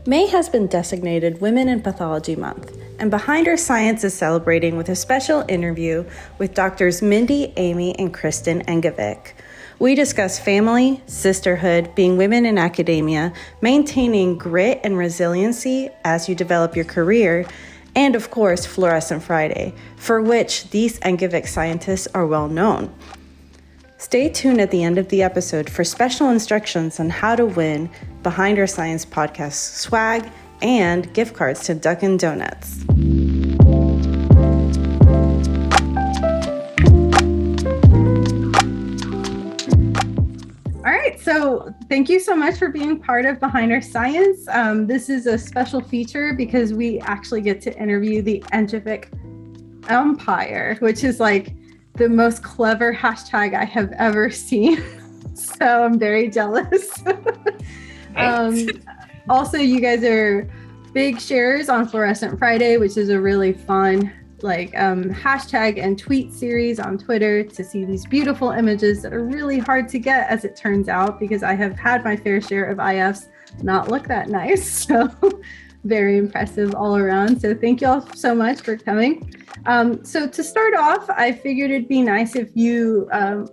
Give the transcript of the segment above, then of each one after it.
May has been designated Women in Pathology Month, and Behind Our Science is celebrating with a special interview with Doctors Mindy, Amy, and Kristen Engevik. We discuss family, sisterhood, being women in academia, maintaining grit and resiliency as you develop your career, and of course, Fluorescent Friday, for which these Engevik scientists are well known. Stay tuned at the end of the episode for special instructions on how to win Behind Our Science podcast swag and gift cards to Dunkin Donuts. All right, so thank you so much for being part of Behind Our Science. This is a special feature because we actually get to interview the Engevik Empire, which is like the most clever hashtag I have ever seen. So I'm very jealous. Also, you guys are big sharers on Fluorescent Friday, which is a really fun hashtag and tweet series on Twitter to see these beautiful images that are really hard to get, as it turns out, because I have had my fair share of IFs not look that nice. So very impressive all around. So thank you all so much for coming. So to start off, I figured it'd be nice if you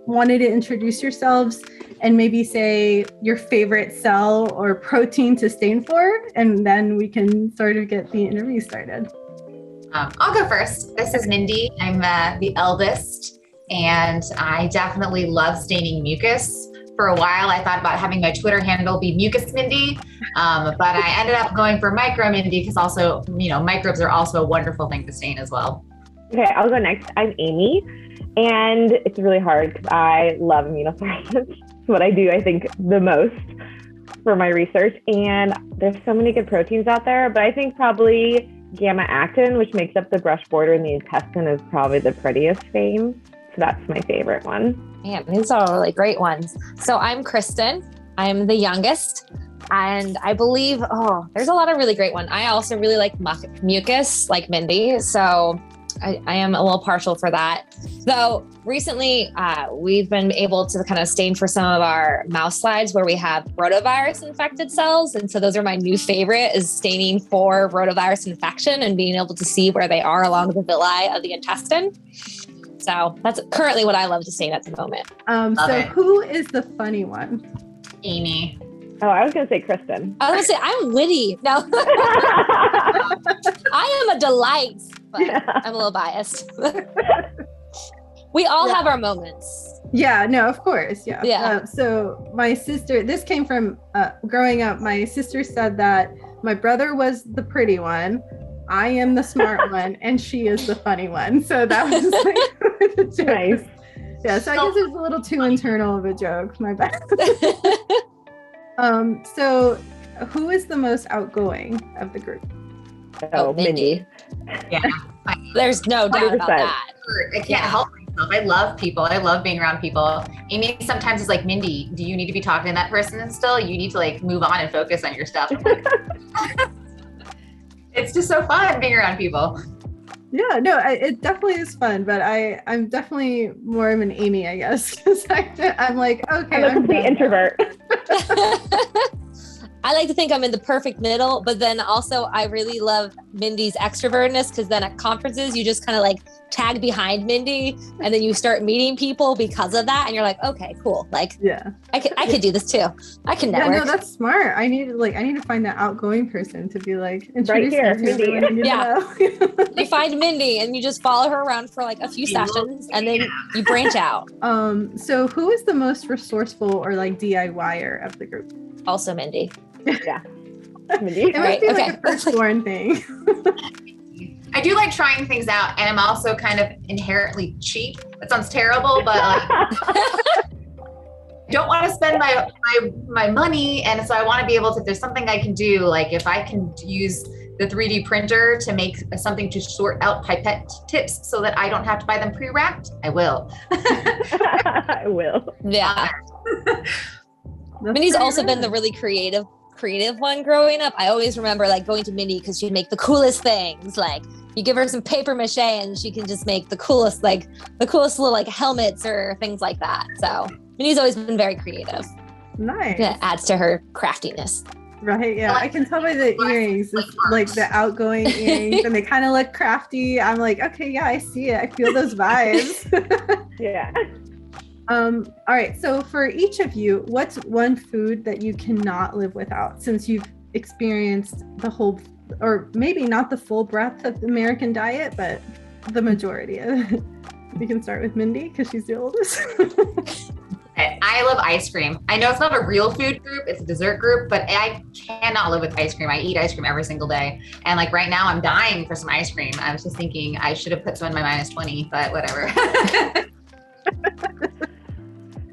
wanted to introduce yourselves and maybe say your favorite cell or protein to stain for, and then we can sort of get the interview started. I'll go first. This is Mindy. I'm the eldest, and I definitely love staining mucus. For a while, I thought about having my Twitter handle be Mucus Mindy, but I ended up going for Micro Mindy because also, microbes are also a wonderful thing to stain as well. Okay, I'll go next. I'm Amy, and it's really hard because I love immunostaining. It's what I do, I think, the most for my research, and there's so many good proteins out there, but I think probably gamma-actin, which makes up the brush border in the intestine, is probably the prettiest stain. So that's my favorite one. Man, these are really great ones. So I'm Kristen. I'm the youngest. And I believe, there's a lot of really great ones. I also really like mucus, like Mindy. So I am a little partial for that. So recently, we've been able to kind of stain for some of our mouse slides where we have rotavirus infected cells. And so those are my new favorite, is staining for rotavirus infection and being able to see where they are along the villi of the intestine. So that's currently what I love to stain at the moment. Who is the funny one? Amy. Oh, I was going to say Kristen. I was going to say, I'm witty. No. I am a delight, but I'm a little biased. We all have our moments. Yeah, no, of course. Yeah. Yeah. So my sister, this came from growing up. My sister said that my brother was the pretty one, I am the smart one, and she is the funny one. So that was like the joke. Nice. Yeah, so I guess it was a little too internal of a joke. My bad. So who is the most outgoing of the group? Oh, Mindy. Yeah. There's no doubt about that. I can't help myself. I love people. I love being around people. Amy sometimes is like, Mindy, do you need to be talking to that person still? You need to move on and focus on your stuff. It's just so fun being around people. Yeah, no, it definitely is fun, but I'm definitely more of an Amy, I guess, because I'm like, okay. I'm a complete introvert. I like to think I'm in the perfect middle, but then also I really love Mindy's extrovertness, because then at conferences, you just kind of tag behind Mindy, and then you start meeting people because of that. And you're like, okay, cool. Yeah, I could do this too. I can network. Yeah, no, that's smart. I need to find that outgoing person to be introduce right here, Mindy. Yeah. You find Mindy and you just follow her around for a few sessions, and then you branch out. So who is the most resourceful or DIYer of the group? Also Mindy. Yeah. Mindy. It must be a firstborn thing. I do like trying things out, and I'm also kind of inherently cheap. That sounds terrible, but don't want to spend my money, and so I want to be able to, if there's something I can do, if I can use the 3D printer to make something to sort out pipette tips so that I don't have to buy them pre-wrapped, I will. I will. Yeah. Mindy's also been the really creative one growing up. I always remember going to Mindy because she'd make the coolest things. You give her some paper mache and she can just make the coolest little helmets or things like that. So Mindy's always been very creative. Nice. It adds to her craftiness. Right. Yeah. I can tell by the earrings. It's like the outgoing earrings and they kind of look crafty. I'm like, okay, yeah, I see it. I feel those vibes. Yeah. All right. So for each of you, what's one food that you cannot live without since you've experienced the whole, or maybe not the full breadth of the American diet, but the majority of it? We can start with Mindy because she's the oldest. I love ice cream. I know it's not a real food group, it's a dessert group, but I cannot live with ice cream. I eat ice cream every single day. And like right now I'm dying for some ice cream. I was just thinking I should have put some in my -20, but whatever.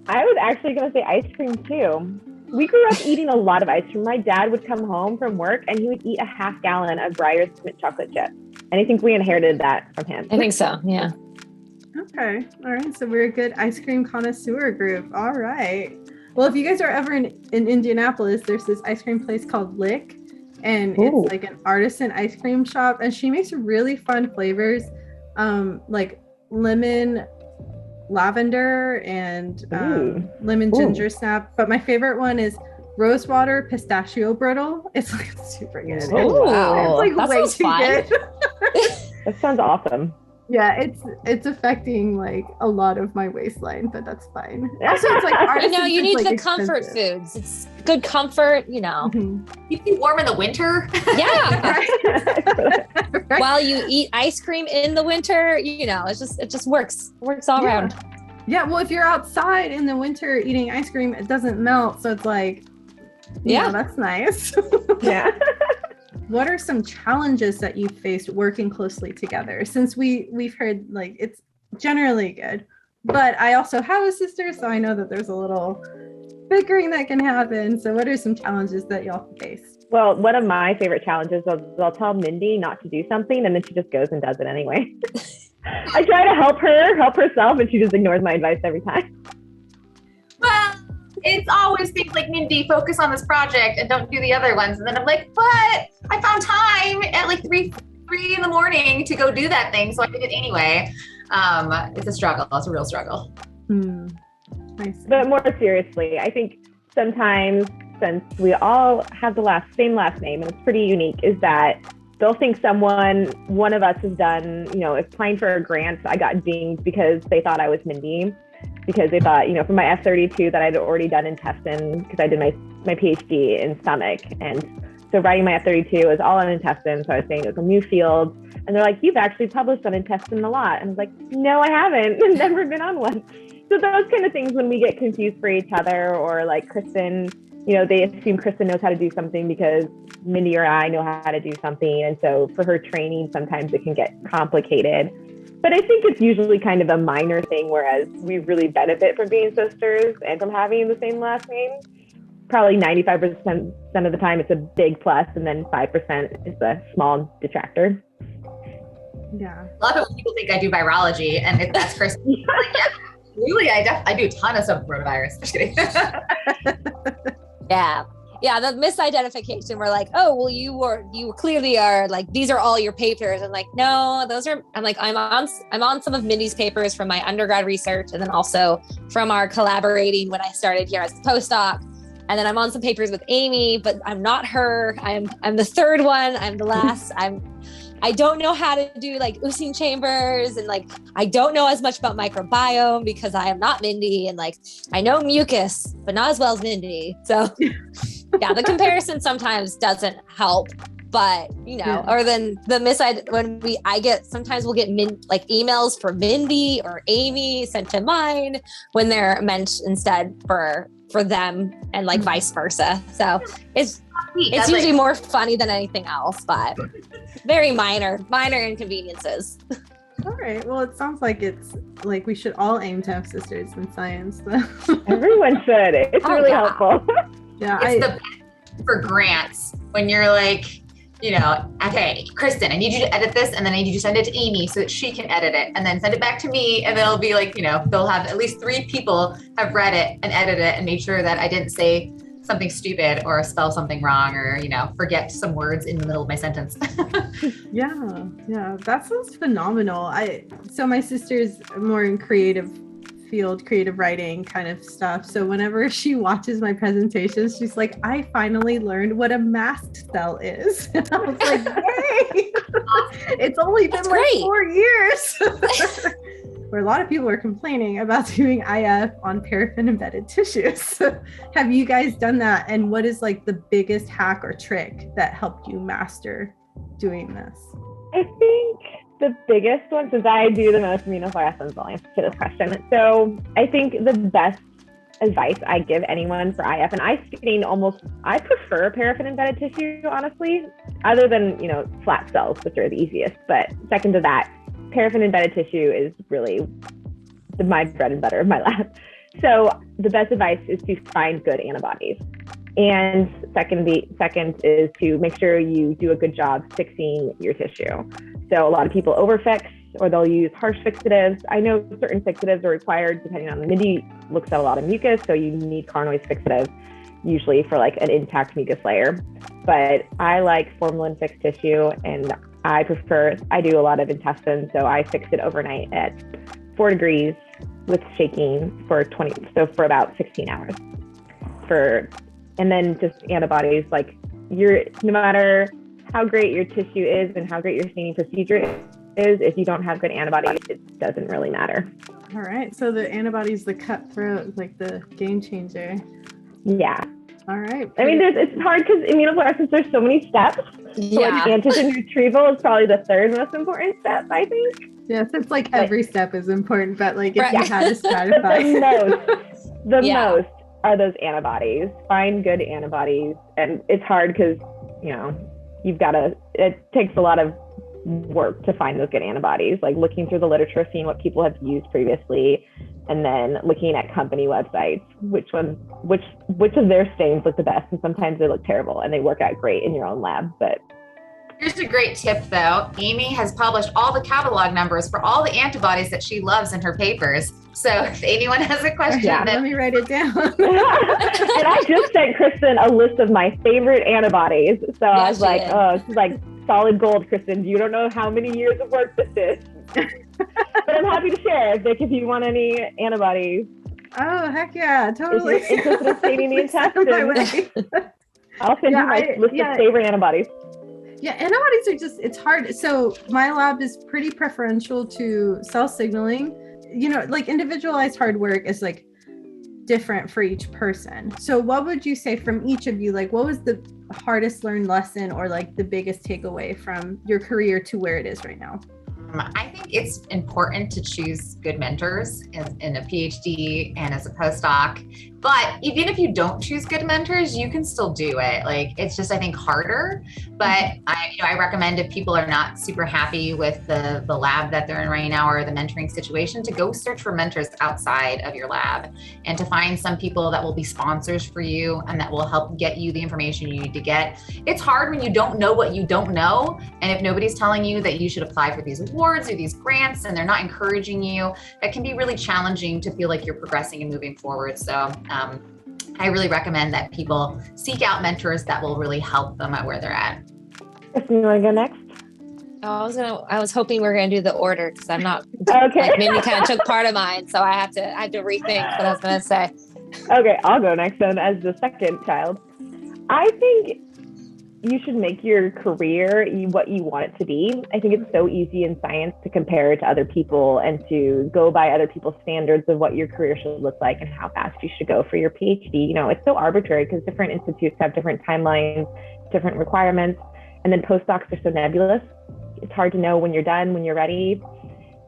I was actually going to say ice cream too. We grew up eating a lot of ice cream. My dad would come home from work and he would eat a half gallon of Breyer's mint chocolate chip. And I think we inherited that from him. I think so. Yeah. Okay. All right. So we're a good ice cream connoisseur group. All right. Well, if you guys are ever in Indianapolis, there's this ice cream place called Lick, and it's like an artisan ice cream shop. And she makes really fun flavors, like lemon, lavender, and lemon ginger snap. But my favorite one is rosewater pistachio brittle. It's like super good. Oh, wow. It's like way too good. That sounds awesome. Yeah, it's affecting like a lot of my waistline, but that's fine. Also, it's like you need the comfort foods. It's good comfort, Mm-hmm. Keep you warm in the winter. Yeah. Right. While you eat ice cream in the winter, it just works all around. Yeah, well, if you're outside in the winter eating ice cream, it doesn't melt, so it's like, that's nice. Yeah. What are some challenges that you've faced working closely together? Since we've heard like it's generally good, but I also have a sister, so I know that there's a little bickering that can happen. So what are some challenges that y'all face? Well, one of my favorite challenges is I'll tell Mindy not to do something and then she just goes and does it anyway. I try to help herself, and she just ignores my advice every time. Well, it's always things like, Mindy, focus on this project and don't do the other ones. And then I'm like, but I found time at like 3 in the morning to go do that thing. So I did it anyway. It's a struggle. It's a real struggle. But more seriously, I think sometimes, since we all have the same last name and it's pretty unique, is that they'll think one of us has done, applying for a grant, I got dinged because they thought I was Mindy. Because they thought, for my F32 that I'd already done intestine, because I did my PhD in stomach. And so writing my F32 was all on intestine. So I was saying it was a new field. And they're like, you've actually published on intestine a lot. And I was like, no, I haven't. I've never been on one. So those kind of things when we get confused for each other, or like Kristen, they assume Kristen knows how to do something because Mindy or I know how to do something. And so for her training, sometimes it can get complicated. But I think it's usually kind of a minor thing, whereas we really benefit from being sisters and from having the same last name. Probably 95% of the time, it's a big plus, and then 5% is a small detractor. Yeah. A lot of people think I do virology, and if that's Kristen, like, yeah, really, I do a ton of stuff with coronavirus. Just kidding. Yeah, the misidentification. We're like, oh, well, you clearly are like, these are all your papers. And like, no, I'm on some of Mindy's papers from my undergrad research, and then also from our collaborating when I started here as a postdoc. And then I'm on some papers with Amy, but I'm not her. I'm the third one. I'm the last. I don't know how to do like Using chambers, and like I don't know as much about microbiome because I am not Mindy, and like I know mucus, but not as well as Mindy. So yeah, the comparison sometimes doesn't help, but or then sometimes we'll get like emails for Mindy or Amy sent to mine when they're meant instead for them, and like vice versa. So it's usually more funny than anything else, but very minor inconveniences. All right. Well, it sounds like it's like we should all aim to have sisters in science. Everyone should. It's really helpful. Yeah. It's the best for grants when you're like, okay, Kristen, I need you to edit this, and then I need you to send it to Amy so that she can edit it, and then send it back to me, and then it'll be like, they'll have at least 3 people have read it and edited it and made sure that I didn't say something stupid or spell something wrong or, forget some words in the middle of my sentence. Yeah, that sounds phenomenal. So my sister's more in creative field, creative writing kind of stuff. So whenever she watches my presentations, she's like, I finally learned what a mast cell is. And I was like, yay! It's only been like 4 years. Where a lot of people are complaining about doing IF on paraffin embedded tissues. Have you guys done that? And what is like the biggest hack or trick that helped you master doing this? I think the biggest one, since I do the most immunofluorescence, I'll answer this question. So I think the best advice I give anyone for IF, and I prefer paraffin embedded tissue, honestly, other than, flat cells, which are the easiest. But second to that, paraffin embedded tissue is really my bread and butter of my lab. So the best advice is to find good antibodies. And second is to make sure you do a good job fixing your tissue. So a lot of people overfix, or they'll use harsh fixatives. I know certain fixatives are required depending on Mindy looks at a lot of mucus, so you need Carnoy's fixative usually for like an intact mucus layer. But I like formalin fixed tissue, and I do a lot of intestine, so I fix it overnight at 4 degrees with shaking for about 16 hours. And then just antibodies, like no matter how great your tissue is and how great your staining procedure is, if you don't have good antibodies, it doesn't really matter. All right. So the antibodies, the cutthroat, like the game changer. Yeah. All right. I mean, it's hard because immunofluorescence, there's so many steps. Yeah. So like antigen retrieval is probably the third most important step, I think. Yes, it's like every step is important, but like if you had to stratify. The most are those antibodies. Find good antibodies. And it's hard because, it takes a lot of work to find those good antibodies, like looking through the literature, seeing what people have used previously, and then looking at company websites, which of their stains look the best. And sometimes they look terrible and they work out great in your own lab. But here's a great tip though. Amy has published all the catalog numbers for all the antibodies that she loves in her papers. So if anyone has a question, let me write it down. And I just sent Kristen a list of my favorite antibodies. So I was like, this is like solid gold, Kristen. You don't know how many years of work this is. But I'm happy to share, Vic, if you want any antibodies. Oh, heck yeah, totally. If you're interested in staining the intestine, I'll send you my list of favorite antibodies. Yeah, antibodies are it's hard. So my lab is pretty preferential to cell signaling. Like individualized hard work is like different for each person. So what would you say from each of you, like what was the hardest learned lesson or like the biggest takeaway from your career to where it is right now? I think it's important to choose good mentors in a PhD and as a postdoc. But even if you don't choose good mentors, you can still do it. Like it's just, I think, harder. But I recommend if people are not super happy with the lab that they're in right now or the mentoring situation, to go search for mentors outside of your lab and to find some people that will be sponsors for you and that will help get you the information you need to get. It's hard when you don't know what you don't know. And if nobody's telling you that you should apply for these awards or these grants and they're not encouraging you, that can be really challenging to feel like you're progressing and moving forward. So I really recommend that people seek out mentors that will really help them at where they're at. You want to go next? I was hoping we were gonna do the order because I'm not. Okay. Like Mindy kind of took part of mine, so I have to rethink what I was gonna say. Okay, I'll go next then as the second child. I think you should make your career what you want it to be. I think it's so easy in science to compare to other people and to go by other people's standards of what your career should look like and how fast you should go for your PhD. It's so arbitrary because different institutes have different timelines, different requirements, and then postdocs are so nebulous. It's hard to know when you're done, when you're ready.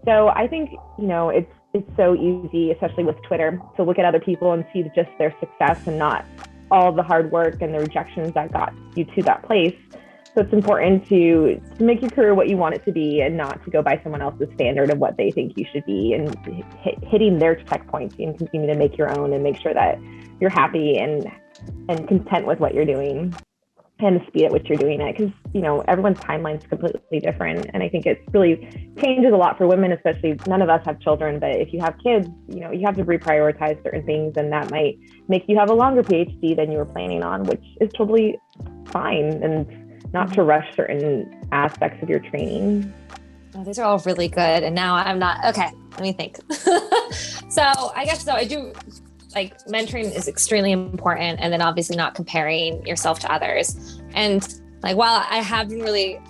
So I think, it's so easy, especially with Twitter, to look at other people and see just their success and not all the hard work and the rejections that got you to that place. So it's important to make your career what you want it to be and not to go by someone else's standard of what they think you should be, and hitting their checkpoints and continue to make your own and make sure that you're happy and content with what you're doing and the speed at which you're doing it. Because, everyone's timeline is completely different. And I think it really changes a lot for women, especially none of us have children, but if you have kids, you have to reprioritize certain things, and that might make you have a longer PhD than you were planning on, which is totally fine, and not to rush certain aspects of your training. Oh, these are all really good. And now I'm not, okay, let me think. So I guess so. I do like mentoring is extremely important. And then obviously not comparing yourself to others. And like, while I have been really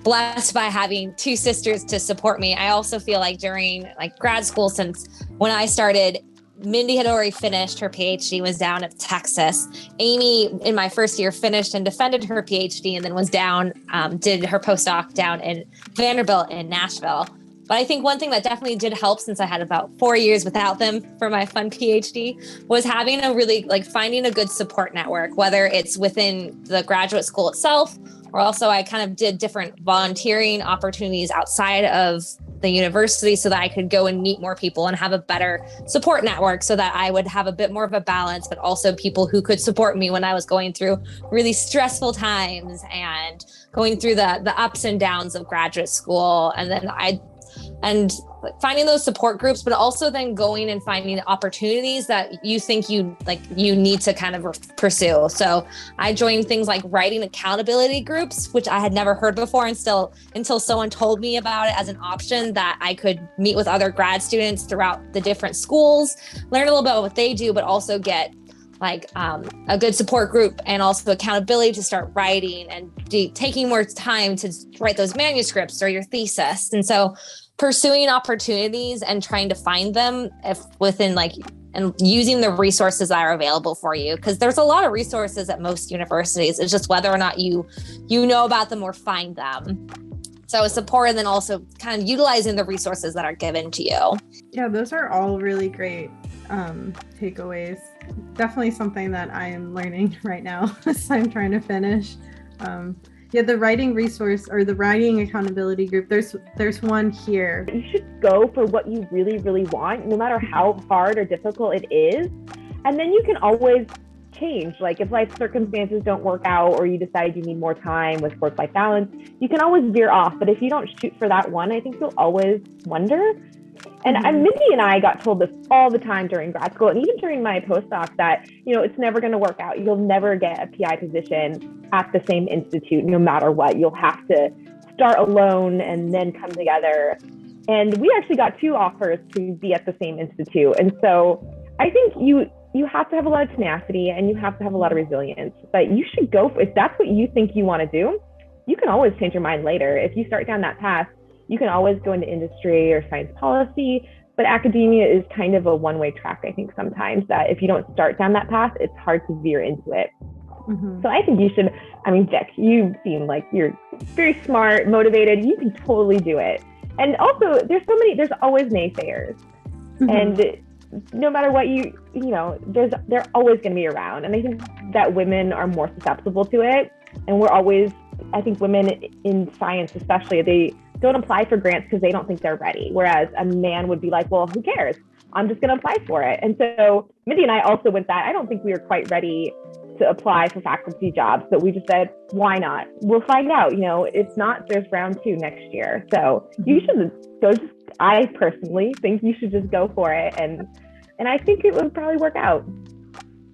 blessed by having two sisters to support me, I also feel like during like grad school, since when I started, Mindy had already finished her PhD, was down at Texas. Amy, in my first year, finished and defended her PhD and then was down, did her postdoc down in Vanderbilt in Nashville. But I think one thing that definitely did help, since I had about 4 years without them for my fun PhD, was having a really like finding a good support network, whether it's within the graduate school itself, or also I kind of did different volunteering opportunities outside of the university so that I could go and meet more people and have a better support network, so that I would have a bit more of a balance, but also people who could support me when I was going through really stressful times and going through the ups and downs of graduate school. And finding those support groups, but also then going and finding opportunities that you think you need to kind of pursue. So I joined things like writing accountability groups, which I had never heard before until someone told me about it as an option, that I could meet with other grad students throughout the different schools, learn a little bit about what they do, but also get like a good support group and also accountability to start writing and taking more time to write those manuscripts or your thesis. And so pursuing opportunities and trying to find them and using the resources that are available for you, because there's a lot of resources at most universities. It's just whether or not you know about them or find them. So support, and then also kind of utilizing the resources that are given to you. Yeah, those are all really great takeaways. Definitely something that I am learning right now as I'm trying to finish. The writing resource or the writing accountability group, there's one here. You should go for what you really, really want, no matter how hard or difficult it is. And then you can always change. Like if life circumstances don't work out, or you decide you need more time with work-life balance, you can always veer off. But if you don't shoot for that one, I think you'll always wonder. And Mindy and I got told this all the time during grad school, and even during my postdoc, that, it's never going to work out. You'll never get a PI position at the same institute, no matter what. You'll have to start alone and then come together. And we actually got 2 offers to be at the same institute. And so I think you have to have a lot of tenacity, and you have to have a lot of resilience. But you should go if that's what you think you want to do. You can always change your mind later. If you start down that path, you can always go into industry or science policy, but academia is kind of a one-way track, I think, sometimes, that if you don't start down that path, it's hard to veer into it. Mm-hmm. So I think you should, Vic, you seem like you're very smart, motivated, you can totally do it. And also, there's always naysayers. Mm-hmm. And no matter what they're always going to be around. And I think that women are more susceptible to it. And I think women in science especially, they don't apply for grants because they don't think they're ready. Whereas a man would be like, well, who cares? I'm just going to apply for it. And so Mindy and I also went that. I don't think we were quite ready to apply for faculty jobs, but we just said, why not? We'll find out. If not, there's round 2 next year. So you should go. I personally think you should just go for it. And I think it would probably work out.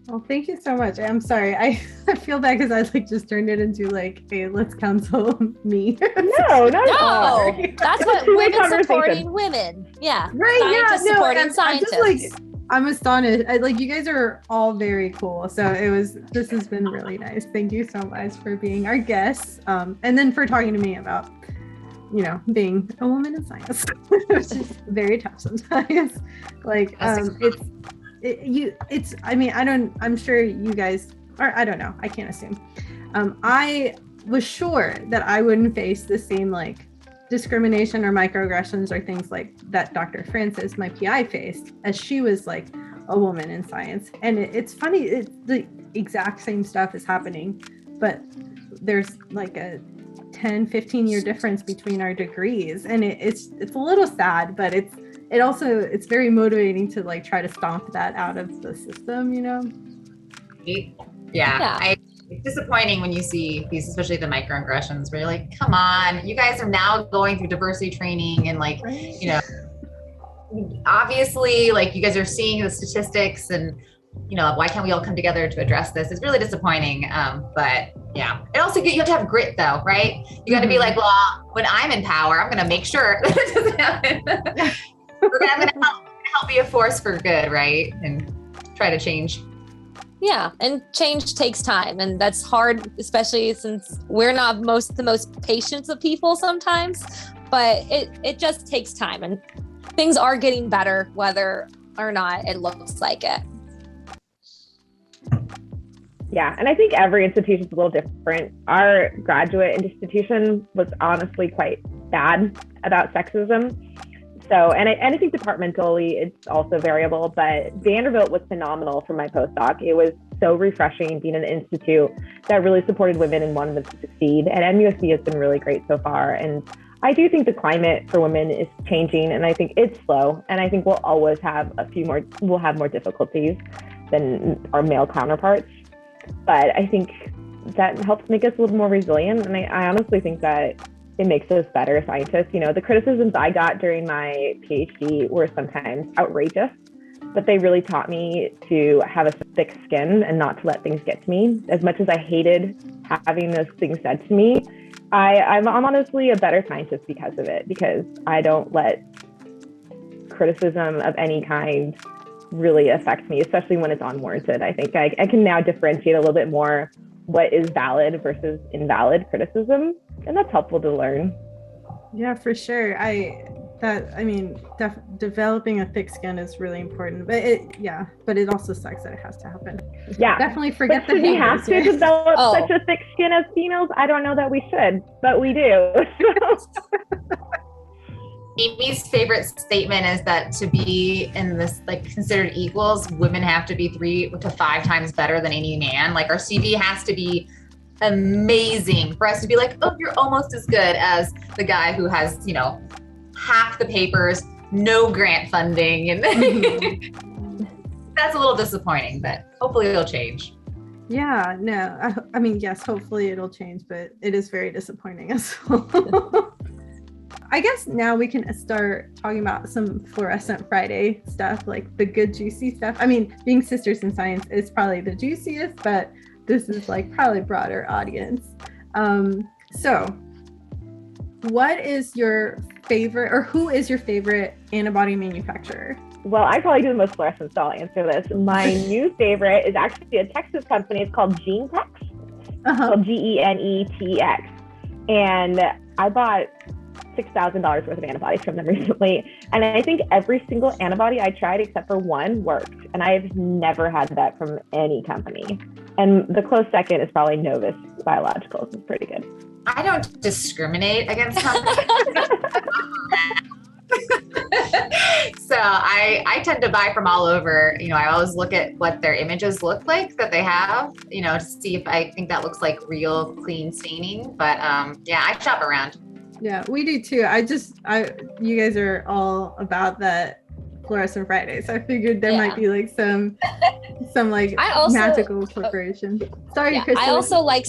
Well, thank you so much. I'm sorry. I feel bad because I just turned it into hey, let's counsel me. No, not at all. That's what women supporting women. Yeah. Right. Scientists supporting scientists. I'm astonished. You guys are all very cool. So this has been really nice. Thank you so much for being our guests. And then for talking to me about, being a woman in science, which is very tough sometimes. I'm sure you guys are, I don't know, I can't assume. I was sure that I wouldn't face the same discrimination or microaggressions or things like that Dr. Francis, my PI, faced, as she was a woman in science. And it's funny, the exact same stuff is happening, but there's a 10-15 year difference between our degrees. And it's a little sad, but it's very motivating to try to stomp that out of the system, Yeah. It's disappointing when you see these, especially the microaggressions, where you're come on, you guys are now going through diversity training and obviously you guys are seeing the statistics and why can't we all come together to address this? It's really disappointing. But yeah, and also you have to have grit though, right? You got to be like, well, when I'm in power, I'm going to make sure that it doesn't happen. I'm going to help be a force for good, right? And try to change. Yeah, and change takes time, and that's hard, especially since we're not the most patient of people sometimes. But it just takes time, and things are getting better, whether or not it looks like it. Yeah, and I think every institution is a little different. Our graduate institution was honestly quite bad about sexism. So, and I think departmentally, it's also variable, but Vanderbilt was phenomenal for my postdoc. It was so refreshing being in an institute that really supported women and wanted them to succeed. And MUSC has been really great so far. And I do think the climate for women is changing, and I think it's slow. And I think we'll always have we'll have more difficulties than our male counterparts. But I think that helps make us a little more resilient. And I honestly think that it makes us better scientists. The criticisms I got during my PhD were sometimes outrageous, but they really taught me to have a thick skin and not to let things get to me. As much as I hated having those things said to me, I'm honestly a better scientist because of it, because I don't let criticism of any kind really affect me, especially when it's unwarranted. I think I can now differentiate a little bit more what is valid versus invalid criticism, and that's helpful to learn. Yeah, for sure. Developing a thick skin is really important, but it also sucks that it has to happen. Yeah, definitely forget but the we have to develop such a thick skin as females. I don't know that we should, but we do. Amy's favorite statement is that to be in this, considered equals, women have to be 3 to 5 times better than any man. Like, our CV has to be amazing for us to be like, oh, you're almost as good as the guy who has, half the papers, no grant funding. And that's a little disappointing, but hopefully it'll change. Yeah, no, yes, hopefully it'll change, but it is very disappointing as well. I guess now we can start talking about some Fluorescent Friday stuff, like the good juicy stuff. Being sisters in science is probably the juiciest, but this is probably broader audience. So what is your favorite, or who is your favorite antibody manufacturer? Well, I probably do the most fluorescent, so I'll answer this. My new favorite is actually a Texas company. It's called GeneTex, called GENETX. And I bought $6,000 worth of antibodies from them recently. And I think every single antibody I tried except for one worked. And I've never had that from any company. And the close second is probably Novus Biologicals. It's pretty good. I don't discriminate against companies. So I tend to buy from all over. I always look at what their images look like that they have, to see if I think that looks like real clean staining. But I shop around. Yeah, we do too. You guys are all about that Fluorescent Friday, so I figured there might be some magical preparation. Sorry, Kristen. I also like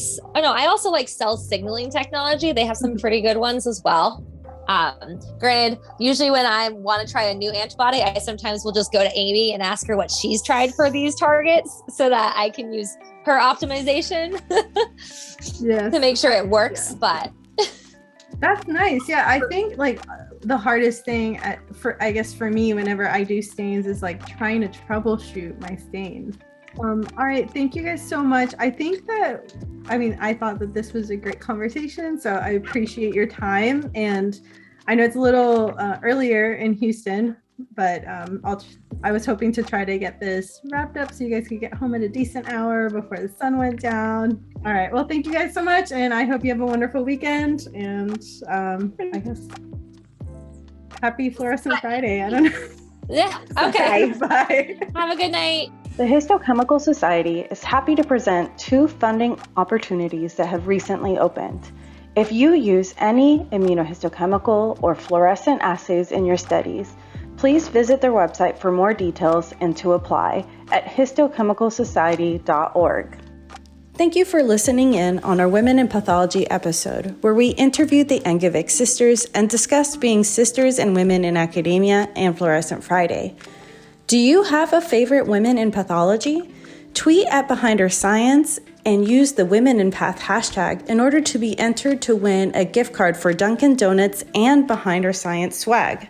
cell signaling technology. They have some pretty good ones as well. Granted, usually when I want to try a new antibody, I sometimes will just go to Amy and ask her what she's tried for these targets so that I can use her optimization to make sure it works. Yeah. But that's nice. Yeah, I think the hardest thing for me whenever I do stains is trying to troubleshoot my stains. All right, thank you guys so much. I think that I thought that this was a great conversation, so I appreciate your time. And I know it's a little earlier in Houston, but I was hoping to try to get this wrapped up so you guys could get home at a decent hour before the sun went down. All right, well, thank you guys so much, and I hope you have a wonderful weekend. And I guess happy Fluorescent Friday. I don't know. Yeah. Okay. Bye. Have a good night. The Histochemical Society is happy to present 2 funding opportunities that have recently opened. If you use any immunohistochemical or fluorescent assays in your studies, please visit their website for more details and to apply at histochemicalsociety.org. Thank you for listening in on our Women in Pathology episode, where we interviewed the Engevik sisters and discussed being sisters and women in academia and Fluorescent Friday. Do you have a favorite women in pathology? Tweet at Behind Our Science and use the Women in Path hashtag in order to be entered to win a gift card for Dunkin' Donuts and Behind Our Science swag.